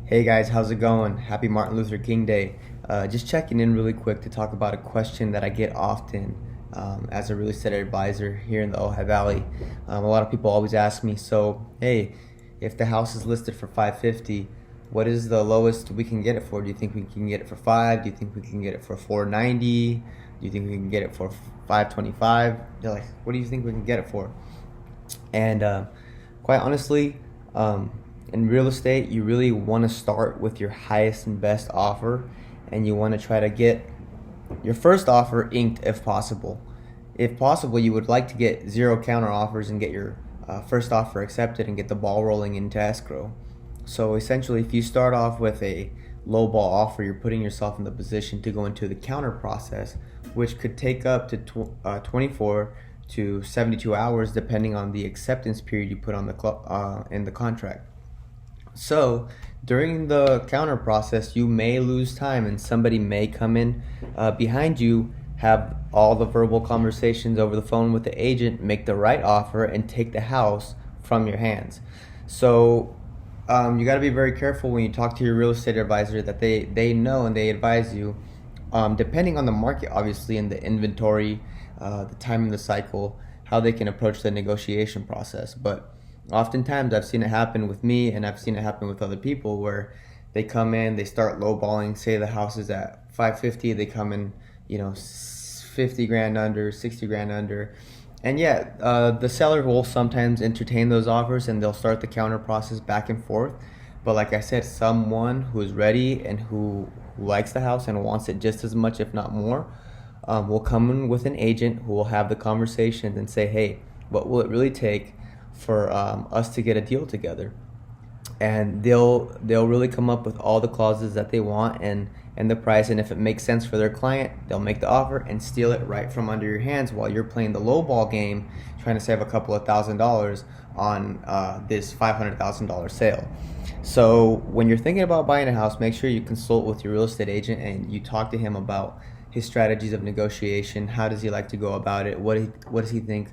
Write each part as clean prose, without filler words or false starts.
Hey guys, how's it going? Happy Martin Luther King Day. Just checking in really quick to talk about a question that I get often as a real estate advisor here in the Ojai Valley. A lot of people always ask me, so hey, if the house is listed for 550, what is the lowest we can get it for? Do you think we can get it for 5? Do you think we can get it for 490? Do you think we can get it for 525? They're like, what do you think we can get it for? And quite honestly, in real estate, you really want to start with your highest and best offer, and you want to try to get your first offer inked if possible. If possible, you would like to get zero counter offers and get your first offer accepted and get the ball rolling into escrow. So essentially, if you start off with a low ball offer, you're putting yourself in the position to go into the counter process, which could take up to 24 to 72 hours depending on the acceptance period you put on in the contract. So during the counter process, you may lose time and somebody may come in behind you, have all the verbal conversations over the phone with the agent, make the right offer, and take the house from your hands. So you got to be very careful when you talk to your real estate advisor that they know and they advise you, depending on the market, obviously, and the inventory, the time in the cycle, how they can approach the negotiation process. But oftentimes I've seen it happen with me and I've seen it happen with other people where they come in, they start lowballing, say the house is at 550, they come in, 50 grand under, 60 grand under. And yeah, the seller will sometimes entertain those offers and they'll start the counter process back and forth. But like I said, someone who is ready and who likes the house and wants it just as much, if not more, will come in with an agent who will have the conversation and say, hey, what will it really take for us to get a deal together? And they'll really come up with all the clauses that they want and the price, and if it makes sense for their client, they'll make the offer and steal it right from under your hands while you're playing the low ball game, trying to save a couple of $1,000s on this $500,000 sale. So when you're thinking about buying a house, make sure you consult with your real estate agent and you talk to him about his strategies of negotiation. How does he like to go about it? What does he think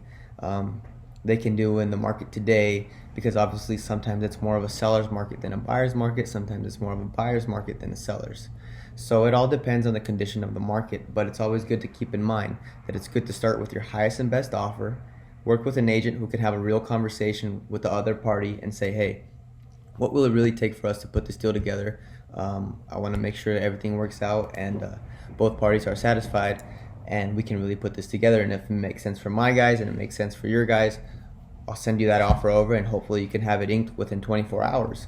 they can do in the market today? Because obviously sometimes it's more of a seller's market than a buyer's market. Sometimes it's more of a buyer's market than a seller's. So it all depends on the condition of the market, but it's always good to keep in mind that it's good to start with your highest and best offer, work with an agent who can have a real conversation with the other party and say, hey, what will it really take for us to put this deal together? I want to make sure everything works out and both parties are satisfied and we can really put this together. And if it makes sense for my guys and it makes sense for your guys, I'll send you that offer over and hopefully you can have it inked within 24 hours.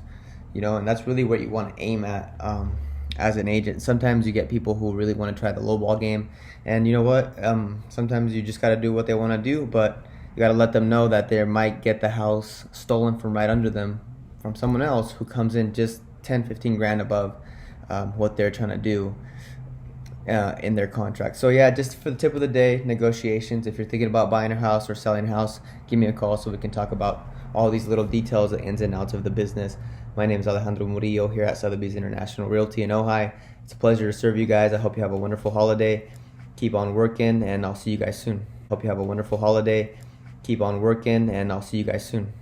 And that's really what you want to aim at as an agent. Sometimes you get people who really want to try the lowball game, and you know what? Sometimes you just got to do what they want to do, but you got to let them know that they might get the house stolen from right under them from someone else who comes in just 10, 15 grand above what they're trying to do in their contract. So yeah, just for the tip of the day, negotiations. If you're thinking about buying a house or selling a house, give me a call so we can talk about all these little details, the ins and outs of the business. My name is Alejandro Murillo here at Sotheby's International Realty in Ojai. It's a pleasure to serve you guys. I hope you have a wonderful holiday. Keep on working, and I'll see you guys soon. Hope you have a wonderful holiday. Keep on working, and I'll see you guys soon.